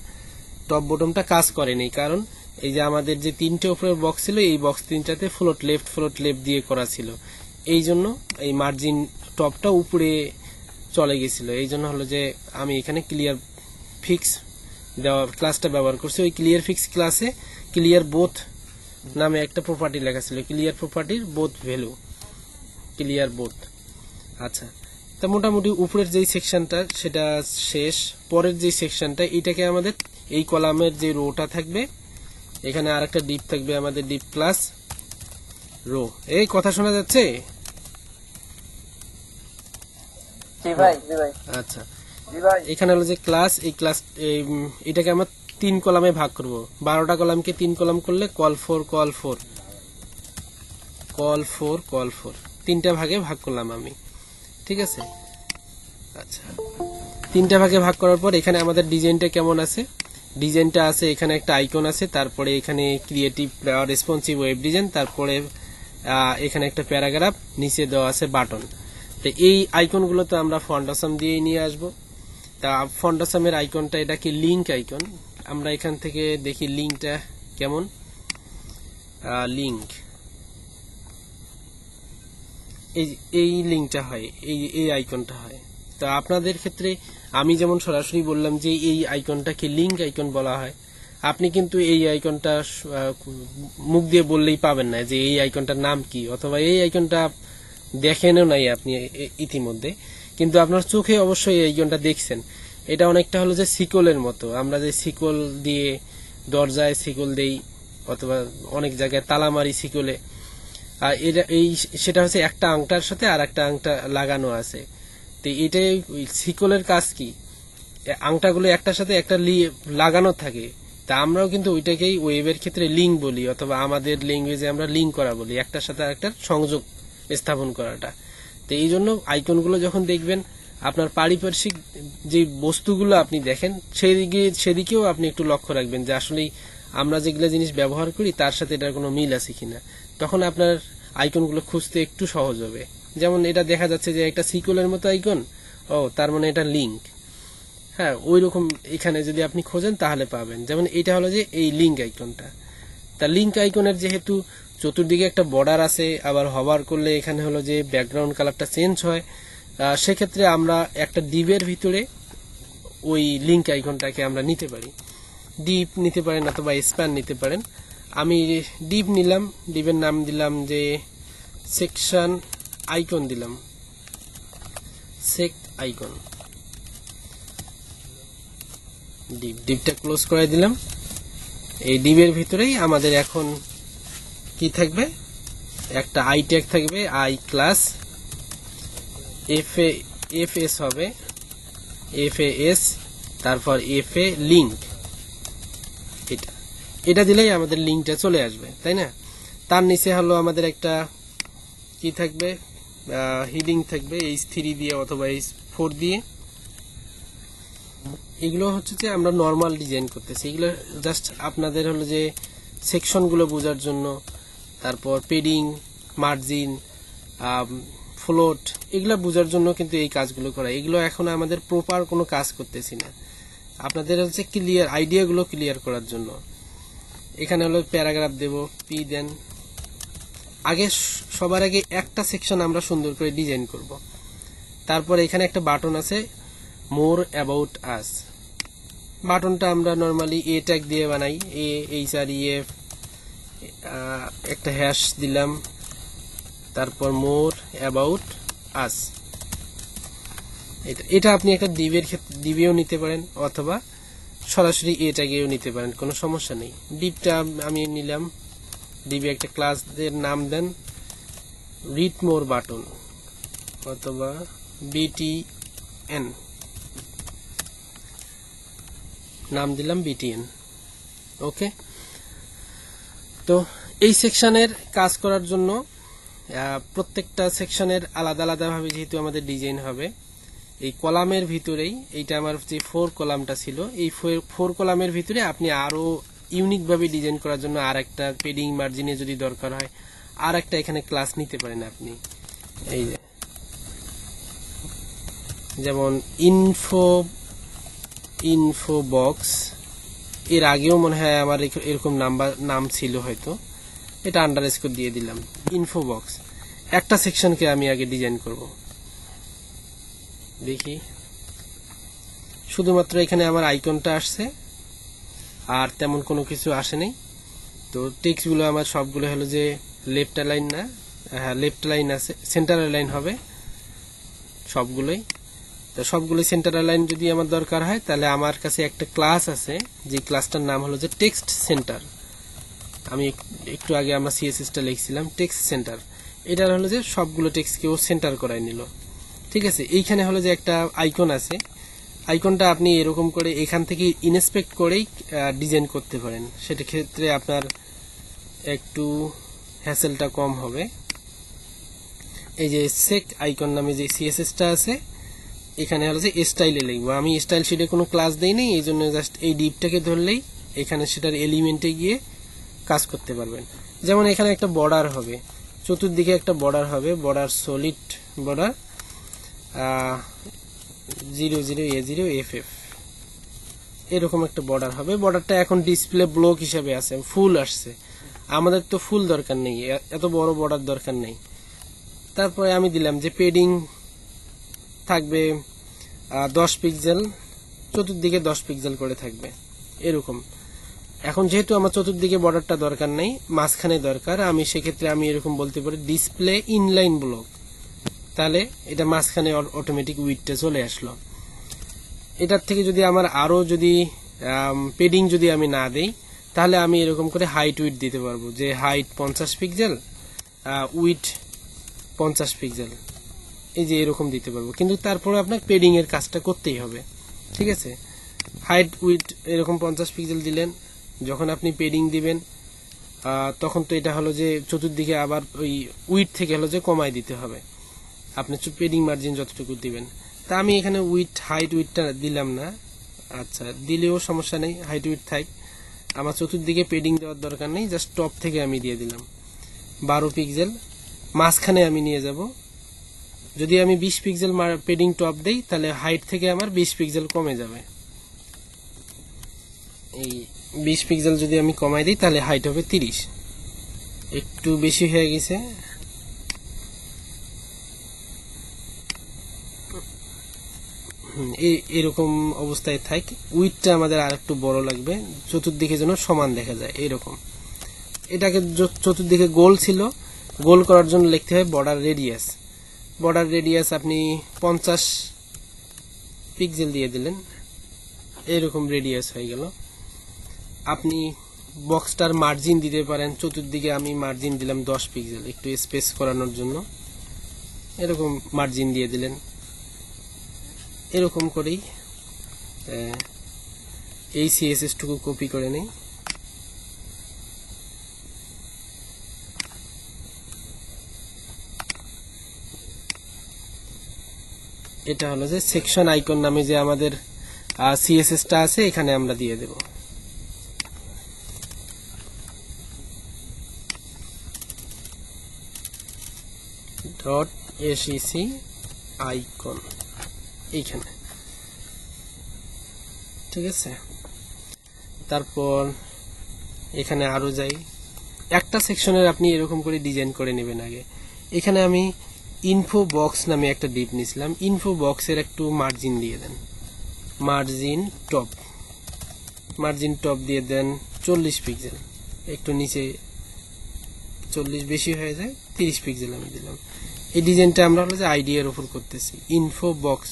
টপ বটমটা কাজ করেনি, কারণ এই যে আমাদের যে 3টে উপরের বক্স ছিল, এই বক্স 3টাতে ফ্লোট লেফট দিয়ে করা ছিল, এই জন্য এই মার্জিন টপটা উপরে চলে গেছিল। এই জন্য হলো যে আমি এখানে ক্লিয়ার ফিক্স দেওয়া ক্লাসটা ব্যবহার করছি। ওই ক্লিয়ার ফিক্স ক্লাসে ক্লিয়ার বোথ নামে একটা প্রপার্টি লেখা ছিল, ক্লিয়ার প্রপার্টির বোথ ভ্যালু, ক্লিয়ার বোথ। আচ্ছা, তা মোটামুটি উপরের যেই সেকশনটা সেটা শেষ। পরের যে সেকশনটা, এটাকে আমাদের এই কলামের যে রোটা থাকবে, এখানে আর একটা ডিপ থাকবে আমাদের, ডিপ প্লাস রো। এই কথা শোনা যাচ্ছে? জি ভাই, জি ভাই। আচ্ছা, জি ভাই। এখানে হলো যে ক্লাস, এই ক্লাস এটাকে আমরা 3 কলামে ভাগ করব। 12টা কলামকে 3 কলাম করলে কল 4 কল 4 কল 4 কল 4 তিনটা ভাগে ভাগ করলাম আমি, ঠিক আছে। আচ্ছা, তিনটা ভাগে ভাগ করার পর এখানে আমাদের ডিজাইনটা কেমন আছে, ডিজাইনটা আছে এখানে একটা আইকন আছে, তারপরে এখানে ক্রিয়েটিভ রেসপন্সিভ ওয়েব ডিজাইন, তারপরে এখানে একটা প্যারাগ্রাফ, নিচে দেওয়া আছে বাটন। তো এই আইকনগুলো তো আমরা ফন্টাসাম দিয়ে নিয়ে আসব। তা ফন্টাসামের আইকনটা এটা কি লিংক আইকন, আমরা এখান থেকে দেখি লিংকটা কেমন। লিংক এই লিংকটা হয়, এই আইকনটা হয়। তো আপনাদের ক্ষেত্রে আমি যেমন সরাসরি বললাম যে এই আইকনটাকে লিংক আইকন বলা হয়, আপনি কিন্তু এই আইকনটা মুখ দিয়ে বললেই পাবেন না যে এই আইকনটার নাম কি, অথবা এই আইকনটা দেখেনও নাই আপনি ইতিমধ্যে, কিন্তু আপনার চোখে অবশ্যই এই আইকনটা দেখছেন। এটা অনেকটা হলো যে শিকলের মতো, আমরা যে শিকল দিয়ে দরজায় শিকল দেই অথবা অনেক জায়গায় তালা মারি শিকলে, সেটা হচ্ছে একটা আংটার সাথে আর একটা আংটা লাগানো আছে। তো এটাই শিকলের কাজ কি, আংটাগুলো একটার সাথে একটা লাগানো থাকে। তা আমরাও কিন্তু ওইটাকেই ওয়েবের ক্ষেত্রে লিঙ্ক বলি, অথবা আমাদের ল্যাঙ্গুয়েজে আমরা লিঙ্ক করা বলি, একটার সাথে আরেকটার সংযোগ স্থাপন করাটা। তো এই জন্য আইকনগুলো যখন দেখবেন, আপনার পারিপার্শ্বিক যে বস্তুগুলো আপনি দেখেন সেদিকেও আপনি একটু লক্ষ্য রাখবেন যে আসলে আমরা যেগুলো জিনিস ব্যবহার করি তার সাথে এটার কোনো মিল আছে কিনা, তখন আপনার আইকনগুলো খুঁজতে একটু সহজ হবে। যেমন এটা দেখা যাচ্ছে যে একটা সিকলের মতো আইকন, তার মানে এটা লিঙ্ক। হ্যাঁ, ওই রকম এখানে যদি আপনি খোঁজেন তাহলে পাবেন। যেমন এটা হলো যে এই লিঙ্ক আইকনটা। তা লিঙ্ক আইকনের যেহেতু চতুর্দিকে একটা বর্ডার আছে, আবার হভার করলে এখানে হলো যে ব্যাকগ্রাউন্ড কালারটা চেঞ্জ হয়, সেক্ষেত্রে আমরা একটা ডিপের ভিতরে ওই লিঙ্ক আইকনটাকে আমরা নিতে পারি। ডিপ নিতে পারেন অথবা স্প্যান নিতে পারেন। আমি ডিপ নিলাম, ডিপের নাম দিলাম যে সেকশন আইকন, দিলাম সেক আইকন। ডিপটা ক্লোজ করে দিলাম। এই ডিপের ভিতরেই আমাদের এখন কি থাকবে, একটা আই ট্যাগ থাকবে, আই ক্লাস এফ এস হবে, FAS, তারপর FA লিঙ্ক। এটা দিলেই আমাদের লিঙ্কটা চলে আসবে, তাই না। তার নিচে হলো আমাদের একটা কি থাকবে, হিডিং থাকবে H3 দিয়ে অথবা H4 দিয়ে। এগুলো হচ্ছে যে আমরা নর্মাল ডিজাইন করতেছি, এগুলো জাস্ট আপনাদের হলো যে সেকশনগুলো বোঝার জন্য, তারপর পেডিং, মার্জিন, ফ্লোট, এগুলো বোঝার জন্য কিন্তু এই কাজগুলো করা। এগুলো এখন আমাদের প্রপার কোনো কাজ করতেছি না, আপনাদের হচ্ছে ক্লিয়ার আইডিয়াগুলো ক্লিয়ার করার জন্য। এখানে হলো প্যারাগ্রাফ দেব, পি দেন। সবার আগে একটা সেকশন আমরা সুন্দর করে ডিজাইন করব। তারপর এখানে একটা বাটন আছে, মোর অ্যাবাউট আস। বাটনটা আমরা নরমালি এ ট্যাগ দিয়ে বানাই, HREF, একটা হ্যাশ দিলাম, তারপর মোর অ্যাবাউট আস। এটা আপনি একটা ডিবের ক্ষেত্রে ডিবেও নিতে পারেন অথবা সরাসরি এ ট্যাগেও নিতে পারেন, কোনো সমস্যা নেই। ডিবটা আমি নিলাম, ডিবে একটা ক্লাসের নাম দেন রিড মোর বাটন অথবা BTN, নাম দিলাম BTN। ওকে, তো এই সেকশনের কাজ করার জন্য প্রত্যেকটা সেকশনের আলাদা আলাদা ভাবে যেহেতু আমাদের ডিজাইন হবে, এই কলামের ভিতরেই, এইটা আমার যে 4 কলামটা ছিল, এই 4 কলামের ভিতরে আপনি আরো ইউনিক ভাবে ডিজাইন করার জন্য আর একটা পেডিং মার্জিনে যদি দরকার হয় আর একটা এখানে ক্লাস নিতে পারেন আপনি। এই যেমন ইনফো বক্স, এর আগেও মনে হয় আমার এরকম নাম ছিল হয়তো, এটা আন্ডারস্কোর দিয়ে দিলাম ইনফো বক্স। একটা সেকশনকে আমি আগে ডিজাইন করব, দেখি শুধুমাত্র এখানে আমার আইকনটা আসছে আর তেমন কোনো কিছু আসে নাই। তো টেক্সট গুলো আমার সবগুলো হলো যে লেফট লাইন, না হ্যাঁ লেফট লাইন আছে, সেন্টার লাইন হবে সবগুলোই। তো সবগুলো সেন্টার লাইন যদি আমার দরকার হয় তাহলে আমার কাছে একটা ক্লাস আছে, যে ক্লাসটার নাম হলো যে টেক্সট সেন্টার। আমি একটু আগে আমরা CSS-টা লিখছিলাম টেক্সট সেন্টার, এটা হলো যে সবগুলো টেক্সটকেও সেন্টার করাই নিল। ঠিক আছে, এইখানে হলো যে একটা আইকন আছে, আইকনটা আপনি এরকম করে এখান থেকে ইনস্পেক্ট করেই ডিজাইন করতে পারেন, সেটা ক্ষেত্রে আপনার একটু হ্যাসেলটা কম হবে। এই যে সেক আইকন নামে যে সিএসএসটা আছে, এখানে হলো যে স্টাইলে লিখবো। আমি স্টাইল শিটে কোনো ক্লাস দেই নাই, এই জন্য জাস্ট এই ডিপটাকে ধরলেই এখানে সেটার এলিমেন্টে গিয়ে কাজ করতে পারবেন। যেমন এখানে একটা বর্ডার হবে, চতুর্দিকে একটা বর্ডার হবে, বর্ডার সলিড বর্ডার 00A0FF এরকম একটা বর্ডার হবে। বর্ডারটা এখন ডিসপ্লে ব্লক হিসাবে আছে, ফুল আসছে, আমাদের তো ফুল দরকার নেই, এত বড় বর্ডার দরকার নেই। তারপরে আমি দিলাম যে পেডিং থাকবে 10 পিক্সেল, চতুর্দিকে 10 পিক্সেল করে থাকবে এরকম। এখন যেহেতু আমার চতুর্দিকে বর্ডারটা দরকার নেই, মাঝখানে দরকার, আমি সেক্ষেত্রে আমি এরকম বলতে পারি ডিসপ্লে ইনলাইন ব্লক, তাহলে এটা মাঝখানে অটোমেটিক উইডটা চলে আসলো। এটার থেকে যদি আমার আরো যদি পেডিং যদি আমি না দেই, তাহলে আমি এরকম করে হাইট উইড দিতে পারবো, যে হাইট 50 পিক্সেল, উইড 50 পিক্সেল, এই যে এরকম দিতে পারবো। কিন্তু তারপরে আপনার পেডিং এর কাজটা করতেই হবে, ঠিক আছে। হাইট উইড এরকম 50 পিক্সেল দিলেন, যখন আপনি পেডিং দিবেন তখন তো এটা হলো যে চতুর্দিকে আবার ওই উইড থেকে হলো যে কমায় দিতে হবে, আপনি পেডিং মার্জিন যতটুকু দিবেন। তা আমি এখানে উইড হাইট উইডটা দিলাম না, আচ্ছা দিলেও সমস্যা নেই, হাইট উইড থাক, আমার চতুর্দিকে পেডিং দেওয়ার দরকার নেই, জাস্ট টপ থেকে আমি দিয়ে দিলাম 12 পিক্সেল, মাঝখানে আমি নিয়ে যাব। যদি আমি 20 পিক্সেল পেডিং টপ দেই, তাহলে হাইট থেকে আমার 20 পিক্সেল কমে যাবে। এই 20 পিক্সেল যদি আমি কমাই দিই, তাহলে হাইট হবে 30, একটু বেশি হয়ে গেছে। এরকম অবস্থায় থাক, উইডটা আমাদের আর একটু বড় লাগবে, চতুর্দিকে যেন সমান দেখা যায় এরকম। এটাকে চতুর্দিকে গোল ছিল, গোল করার জন্য লিখতে হয় বর্ডার রেডিয়াস। বর্ডার রেডিয়াস আপনি 50 পিক্সেল দিয়ে দিলেন, এরকম রেডিয়াস হয়ে গেল। আপনি বক্সটার মার্জিন দিতে পারেন, চতুর্দিকে আমি মার্জিন দিলাম 10 পিক্সেল, একটু স্পেস করানোর জন্য, এরকম মার্জিন দিয়ে দিলেন। এরকম করেই এই সিএসএস টুকু কপি করে নেই। এটা হলো যে সেকশন আইকন নামে যে আমাদের সিএসএসটা আছে, এখানে আমরা দিয়ে দেব। .sec আইকন এইখানে, ঠিক আছে। তারপর এখানে আরো যাই, একটা সেকশনের আপনি এরকম করে ডিজাইন করে নেবেন আগে। এখানে আমি ইনফো বক্স নামে একটা ডিপ নিয়েছিলাম, ইনফো বক্সের একটু মার্জিন দিয়ে দেন, মার্জিন টপ দিয়ে দেন 40 পিক্সেল, একটু নিচে 40 বেশি হয়ে যায়, 30 পিক্সেল আমি দিলাম। এই ডিজাইনটা আমরা হলো যে আইডিয়ার উপর করতেছি। ইনফো বক্স,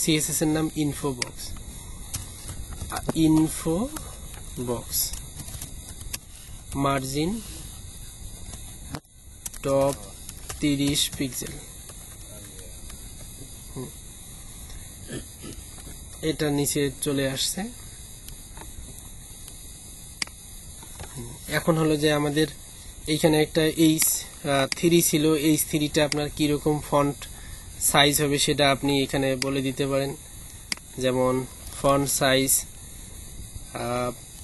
সিএসএস এর নাম info box, margin top 30 pixel, এটা নিচে চলে আসছে। এখন হলো যে আমাদের এইখানে একটা H3 ছিল, H3টা আপনার কিরকম ফন্ট সাইজ হবে সেটা আপনি এখানে বলে দিতে পারেন। যেমন ফন্ট সাইজ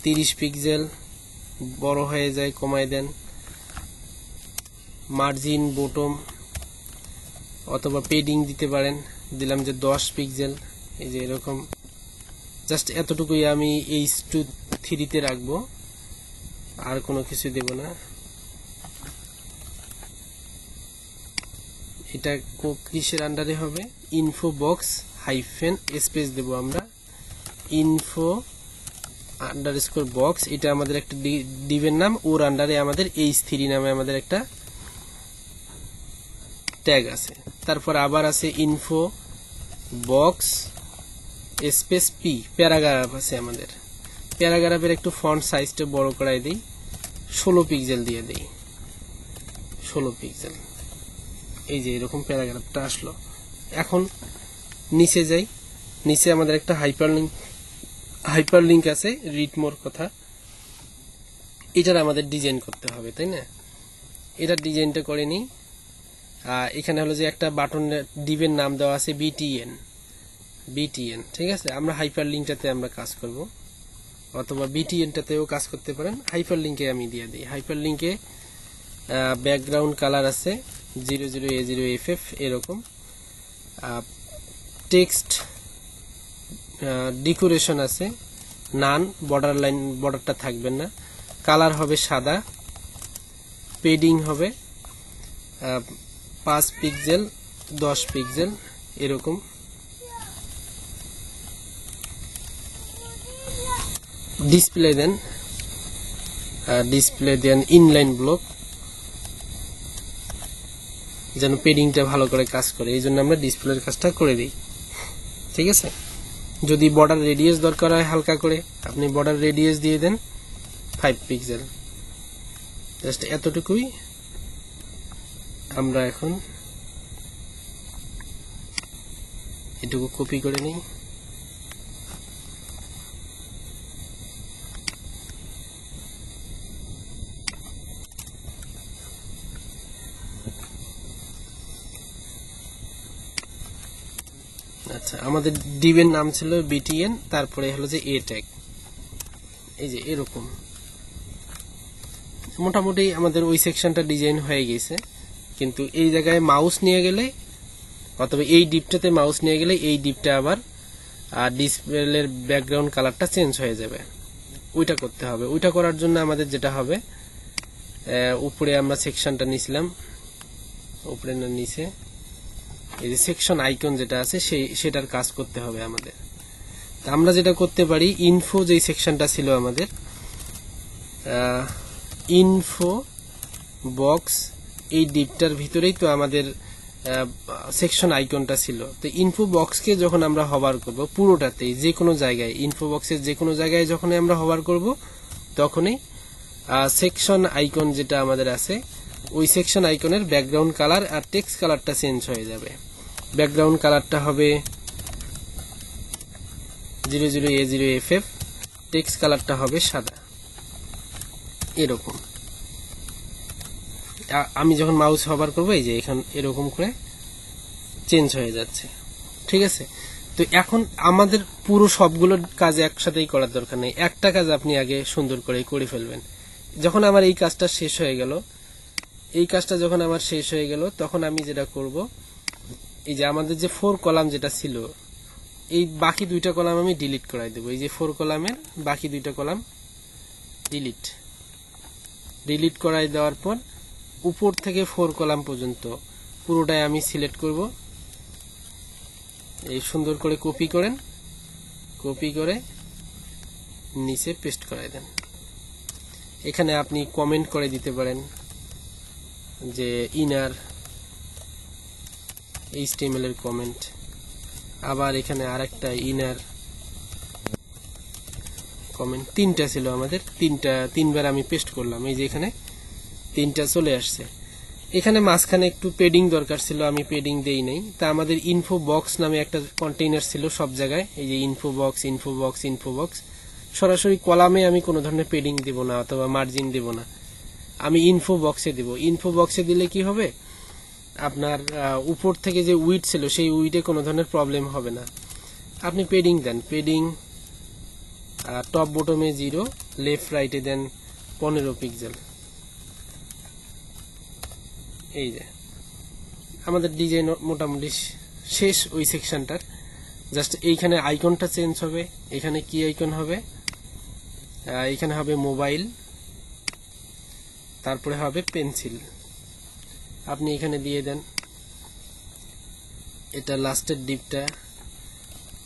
30 পিক্সেল, বড় হয়ে যায় কমায় দেন। মার্জিন বটম অথবা পেডিং দিতে পারেন, দিলাম যে 10 পিক্সেল, এই যে এরকম। জাস্ট এতটুকুই আমি H3 রাখবো, আর কোনো কিছু দেব না। এটা কিসের আন্ডারে হবে? ইনফো বক্স হাইফেন স্পেস দেব আমরা, ইনফো আন্ডারস্কোর বক্স, এটা আমাদের একটা ডিভের নাম, ওর আন্ডারে আমাদের H3 নামে আমাদের একটা ট্যাগ আছে। তারপর আবার আছে info box space P, paragraph আছে আমাদের। প্যারাগ্রাফের একটু ফন্ট সাইজটা বড় করাই দেই, 16 পিক্সেল দিয়ে দেই, 16 পিক্সেল। এই যে এরকম প্যারাগ্রাফটা আসলো। এখন নিচে যাই, নিচে আমাদের একটা হাইপারলিংক আছে, রিড মোর কথা। এটার আমাদের ডিজাইন করতে হবে, তাই না? এটার ডিজাইনটা করে নিই। এখানে হলো যে একটা বাটন ডিভের নাম দেওয়া আছে বিটিএন, ঠিক আছে? আমরা হাইপারলিংকটাতে আমরা কাজ করব, অথবা বিটিএনটাতেও কাজ করতে পারেন। হাইপারলিংকে আমি দিয়ে দিই। হাইপারলিংকে ব্যাকগ্রাউন্ড কালার আছে 00A0FF এরকম। টেক্সট ডেকোরেশন আছে নান, বর্ডারটা থাকবে না। কালার হবে সাদা। পেডিং হবে 5 পিক্সেল 10 পিক্সেল এরকম। ডিসপ্লে দেন ইনলাইন ব্লক, যেন পেডিংটা ভালো করে কাজ করে, এই জন্য আমরা ডিসপ্লের কাজটা করে দিই, ঠিক আছে? যদি বর্ডার রেডিয়াস দরকার হয় হালকা করে, আপনি বর্ডার রেডিয়াস দিয়ে দেন 5 পিক্সেল। জাস্ট এতটুকুই। আমরা এখন এটুকু কপি করে নিই। আচ্ছা, আমাদের ডিভের নাম ছিল বিটিএন, তারপরে হলো যে এ ট্যাগ, এই যে এরকম। মোটামুটি আমাদের ওই সেকশনটা ডিজাইন হয়ে গেছে, কিন্তু এই জায়গায় মাউস নিয়ে গেলে, অথবা এই ডিপটাতে মাউস নিয়ে গেলে এই ডিপটা আবার ডিসপ্লের ব্যাকগ্রাউন্ড কালারটা চেঞ্জ হয়ে যাবে। ওইটা করতে হবে। ওইটা করার জন্য আমাদের যেটা হবে, উপরে আমরা সেকশনটা নিছিলাম, উপরে না নিচে এই যে সেকশন আইকন যেটা আছে সেটার কাজ করতে হবে আমাদের। আমরা যেটা করতে পারি, ইনফো যেই সেকশনটা ছিল আমাদের, ইনফো বক্স, এই ডিপটার ভিতরেই তো আমাদের সেকশন আইকনটা ছিল। তো ইনফো বক্সকে যখন আমরা হভার করব পুরোটাতেই, যে কোনো জায়গায়, ইনফো বক্সের যে কোনো জায়গায় যখন আমরা হভার করব, তখনই সেকশন আইকন যেটা আমাদের আছে, ওই সেকশন আইকনের ব্যাকগ্রাউন্ড কালার আর টেক্সট কালারটা চেঞ্জ হয়ে যাবে। ব্যাকগ্রাউন্ড কালারটা হবে 00A0FF, টেক্সট কালারটা হবে সাদা, এরকম। আমি যখন মাউস হভার করবো, এই যে এখন এরকম করে চেঞ্জ হয়ে যাচ্ছে, ঠিক আছে? তো এখন আমাদের পুরো সবগুলো কাজ একসাথেই করার দরকার নেই, একটা কাজ আপনি আগে সুন্দর করে ফেলবেন। যখন আমার এই কাজটা শেষ হয়ে গেল, তখন আমি যেটা করব, এই যে আমাদের যে 4 কলাম যেটা ছিল, এই বাকি 2টা কলাম আমি ডিলিট করাই দেবো। এই যে 4 কলামের বাকি 2টা কলাম ডিলিট করাই দেওয়ার পর উপর থেকে 4 কলাম পর্যন্ত পুরোটাই আমি সিলেক্ট করব। এই সুন্দর করে কপি করে নিচে পেস্ট করাই দেন। এখানে আপনি কমেন্ট করে দিতে পারেন যে ইনার HTML এর কমেন্ট, আবার এখানে আরেকটা ইনার কমেন্ট। 3টা ছিল আমাদের, 3বার আমি পেস্ট করলাম। এই যে এখানে 3টা চলে আসছে। এখানে মাঝখানে একটু পেডিং দরকার ছিল, আমি পেডিং দেই নাই। তা আমাদের ইনফো বক্স নামে একটা কন্টেইনার ছিল সব জায়গায়, এই যে ইনফো বক্স। সরাসরি কলামে আমি কোনো ধরনের পেডিং দেব না অথবা মার্জিন দেব না, আমি ইনফো বক্সে দেব। ইনফো বক্সে দিলে কি হবে, আপনার উপর থেকে যে উইড ছিল সেই উইডে কোনো ধরনের প্রবলেম হবে না। আপনি পেডিং দেন, পেডিং টপ বটমে 0, লেফট রাইটে দেন 15 পিক্সেল। এই যে আমাদের ডিজাইন মোটামুটি শেষ ওই সেকশনটার। জাস্ট এইখানে আইকনটা চেঞ্জ হবে। এখানে কি আইকন হবে, এখানে হবে মোবাইল, তারপরে হবে পেন্সিল। আপনি এখানে দিয়ে দেন, এটা লাস্টের ডিপটা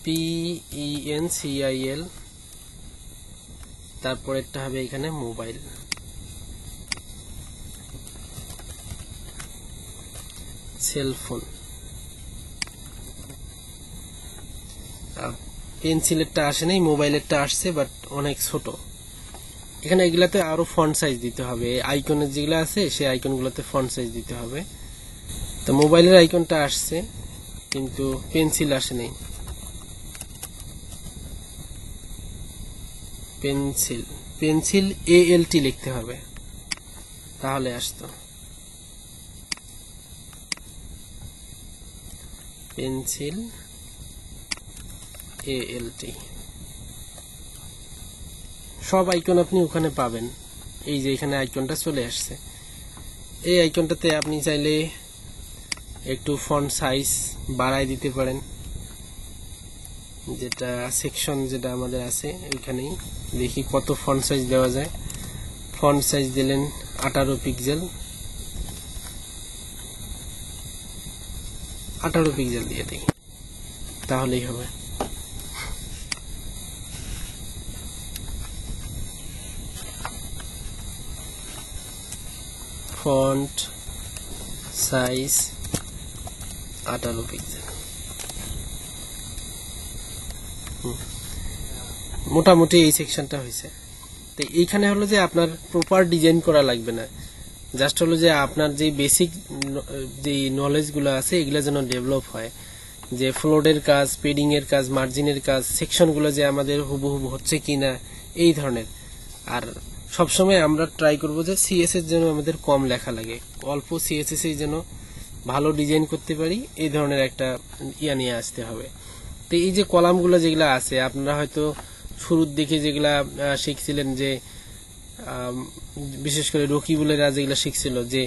PENCIL, তারপর এটা হবে এখানে মোবাইল। সেলফোন, পেন্সিলেরটা আসে নাই, মোবাইলেরটা আসছে, বাট অনেক ছোট। এখানে এগুলাতে আরো ফন্ট সাইজ দিতে হবে, আইকনের যেগুলো আছে সেই আইকনগুলোতে ফন্ট সাইজ দিতে হবে। তো মোবাইলের আইকনটা আসছে কিন্তু পেন্সিল আসে নাই। পেন্সিল পেন্সিল ALT লিখতে হবে, তাহলে আসতো পেন্সিল ALT। সব আইকন আপনি ওখানে পাবেন। এই যে এখানে আইকনটা চলে আসছে, এই আইকনটাতে আপনি চাইলে একটু ফন্ট সাইজ বাড়ায় দিতে পারেন, যেটা সেকশন যেটা আমাদের আছে ওইখানেই দেখি কত ফন্ট সাইজ দেওয়া যায়। ফন্ট সাইজ দিলেন 18 পিক্সেল, 18 পিক্সেল দিয়ে দেখি, তাহলেই হবে। Font size 18 pixel. মোটামুটি এই সেকশনটা হয়েছে। তো এইখানে হলো যে আপনার প্রপার ডিজাইন করা লাগবে না, জাস্ট হলো যে আপনার যে বেসিক যে নলেজগুলো আছে এগুলো যেন ডেভেলপ হয়, যে ফ্লোরের কাজ, পেডিং এর কাজ, মার্জিনের কাজ, সেকশনগুলো যে আমাদের হুবহু হচ্ছে কিনা এই ধরনের। আর সবসময় আমরা ট্রাই করব যে সিএসএস যেন আমাদের কম লেখা লাগে, অল্প সিএসএস যেন ভালো ডিজাইন করতে পারি, এই ধরনের একটা ইয়া নিয়ে আসতে হবে। তো এই যে কলামগুলো যেগুলো আছে আপনারা হয়তো শুরুর দিকে যেগুলা শিখছিলেন, যে বিশেষ করে রকিবুলেরা যেগুলো শিখছিল, যে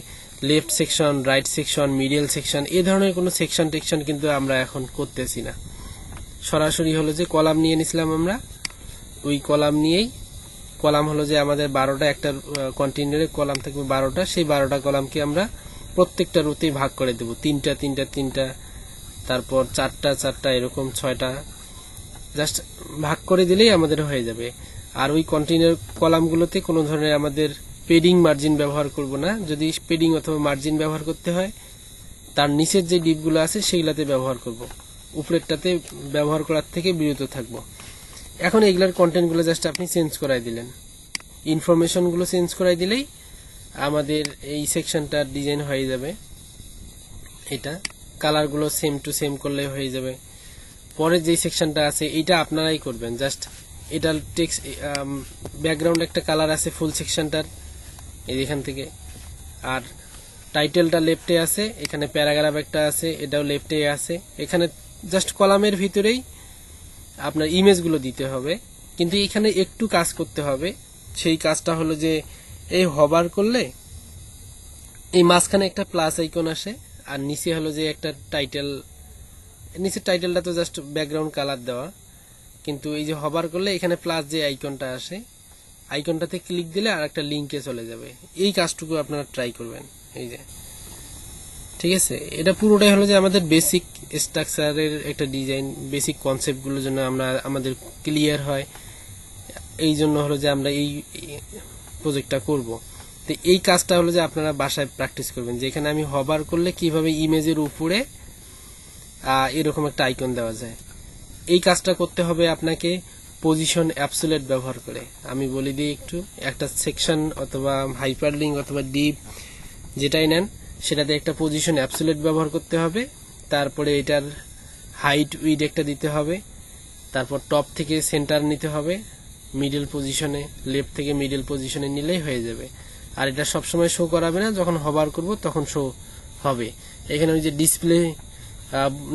left section, right section, medial section, এই ধরনের কোনো সেকশন টেকশন কিন্তু আমরা এখন করতেছি না। সরাসরি হলো যে কলাম নিয়ে নিছিলাম আমরা, ওই কলাম নিয়েই, কলাম হলো যে আমাদের 12টা, একটা কন্টেইনারে কলাম থাকবে 12টা, সেই 12টা কলামকে আমরা প্রত্যেকটা রোতেই ভাগ করে দেব, 3টা 3টা 3টা, তারপর 4টা 4টা, এরকম 6টা, জাস্ট ভাগ করে দিলেই আমাদের হয়ে যাবে। আর ওই কন্টেইনার কলামগুলোতে কোনো ধরনের আমাদের পেডিং মার্জিন ব্যবহার করব না। যদি পেডিং অথবা মার্জিন ব্যবহার করতে হয় তার নিচের যে ডিপগুলো আছে সেইগুলাতে ব্যবহার করব, উপরেরটাতে ব্যবহার করার থেকে বিরত থাকব। এখন এগুলার কন্টেন্টগুলো জাস্ট আপনি চেঞ্জ করাই দিলেন, ইনফরমেশনগুলো চেঞ্জ করাই দিলেই আমাদের এই সেকশনটার ডিজাইন হয়ে যাবে। এটা কালারগুলো সেম টু সেম করলে হয়ে যাবে। পরের যে সেকশনটা আছে এটা আপনারাই করবেন, জাস্ট এটা টেক্সট ব্যাকগ্রাউন্ড একটা কালার আছে ফুল সেকশনটার এই এখান থেকে, আর টাইটেলটা লেফটে আছে, এখানে প্যারাগ্রাফ একটা আছে এটাও লেফটে আছে। এখানে জাস্ট কলামের ভিতরেই আপনার ইমেজগুলো দিতে হবে, কিন্তু এখানে একটু কাজ করতে হবে। সেই কাজটা হলো যে এই হবার করলে এই মাঝখানে একটা প্লাস আইকন আসে, আর নিচে হলো যে একটা টাইটেল, নিচের টাইটেলটা তো জাস্ট ব্যাকগ্রাউন্ড কালার দেওয়া, কিন্তু এই যে হবার করলে এখানে প্লাস যে আইকনটা আসে, আইকনটাতে ক্লিক দিলে আর একটা লিঙ্কে চলে যাবে। এই কাজটুকু আপনারা ট্রাই করবেন। এই যে ঠিক আছে, এটা পুরোটাই হলো যে আমাদের বেসিক স্ট্রাকচারের একটা ডিজাইন, বেসিক কনসেপ্টগুলো যেন আমাদের ক্লিয়ার হয়, এই জন্য হলো যে আমরা এই প্রজেক্টটা করব। তো এই কাজটা হলো যে আপনারা বাসায় প্র্যাকটিস করবেন, যে এখানে আমি হবার করলে কিভাবে ইমেজের উপরে এরকম একটা আইকন দেওয়া যায়। এই কাজটা করতে হবে আপনাকে পজিশন অ্যাবসোলিউট ব্যবহার করে। আমি বলে দিই একটু, একটা সেকশন অথবা হাইপারলিংক অথবা ডিপ যেটাই নেন সেটাতে একটা পজিশন অ্যাবসোলিউট ব্যবহার করতে হবে, তারপরে এটার হাইট উইড একটা দিতে হবে, তারপর টপ থেকে সেন্টার নিতে হবে, মিডল পজিশনে, লেফট থেকে মিডল পজিশনে নিলেই হয়ে যাবে। আর এটা সবসময় শো করাবে না, যখন হবার করব তখন শো হবে। এখানে ওই যে ডিসপ্লে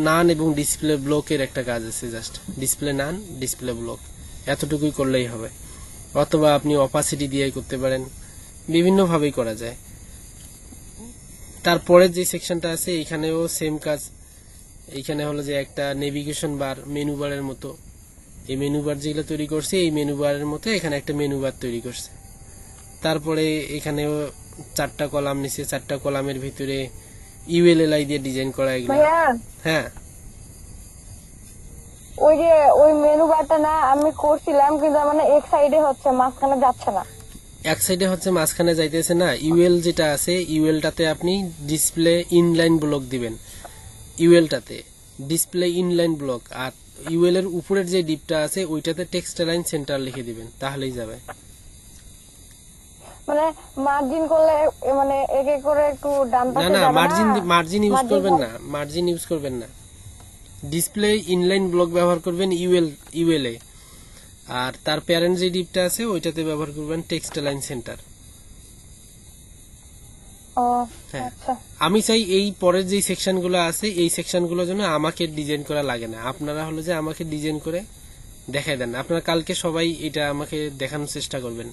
নান এবং ডিসপ্লে ব্লকের একটা কাজ আছে, জাস্ট ডিসপ্লে নান, ডিসপ্লে ব্লক, এতটুকুই করলেই হবে। অথবা আপনি অপাসিটি দিয়ে করতে পারেন, বিভিন্ন ভাবেই করা যায়। তারপরে যে সেকশনটা আছে এখানেও সেম কাজ। এইখানে হলো যে একটা নেভিগেশন বার, মেনু বারের মতো, এই মেনু বার যেগুলো তৈরি করছে এই মেনু বারের মতো এখানে একটা মেনু বার তৈরি করছে। তারপরে এখানেও 4টা কলাম নিচে, 4টা কলামের ভিতরে ইউএলএলআই দিয়ে ডিজাইন করা এগুলো। হ্যাঁ, ওই যে ওই মেনু বারটা না আমি করছিলাম, কিন্তু মানে এক সাইডে হচ্ছে, মাঝখানে যাচ্ছে না। এক সাইডে হচ্ছে, মাঝখানে যাইতেছে না। ইউএল যেটা আছে ইউএলটাতে আপনি ডিসপ্লে ইনলাইন ব্লক দিবেন, ইউএলটাতে ডিসপ্লে ইনলাইন ব্লক, আর ইউএল এর উপরের যে ডিপটা আছে ওইটাতে টেক্সট লাইন সেন্টার লিখে দিবেন, তাহলেই যাবে। মানে মার্জিন করলে মানে এক এক করে একটু ডান না পাশে না, যাবে মার্জিন ইউজ করবেন না, মার্জিন ইউজ করবেন না। ডিসপ্লে ইনলাইন ব্লক ব্যবহার করবেন ইউএল এ, আর তার প্যারেন্ট যে ডিপটা আছে ওইটাতে ব্যবহার করবেন টেক্সট লাইন সেন্টার। ও হ্যাঁ। আচ্ছা আমি চাই এই পরের যে সেকশনগুলো আছে এই সেকশনগুলো যেন আমাকে ডিজাইন করা লাগে না, আপনারা হলো যে আমাকে ডিজাইন করে দেখাই দেন। আপনারা কালকে সবাই এটা আমাকে দেখানোর চেষ্টা করবেন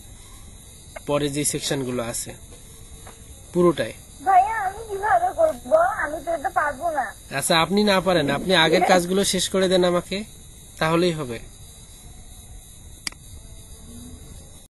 পরে যে সেকশনগুলো আছে পুরোটাই। ভাইয়া আমি কিভাবে করব, আমি তো এটা পারবো না। আচ্ছা আপনি না পারেন, আপনি আগের কাজগুলো শেষ করে দেন আমাকে, তাহলেই হবে।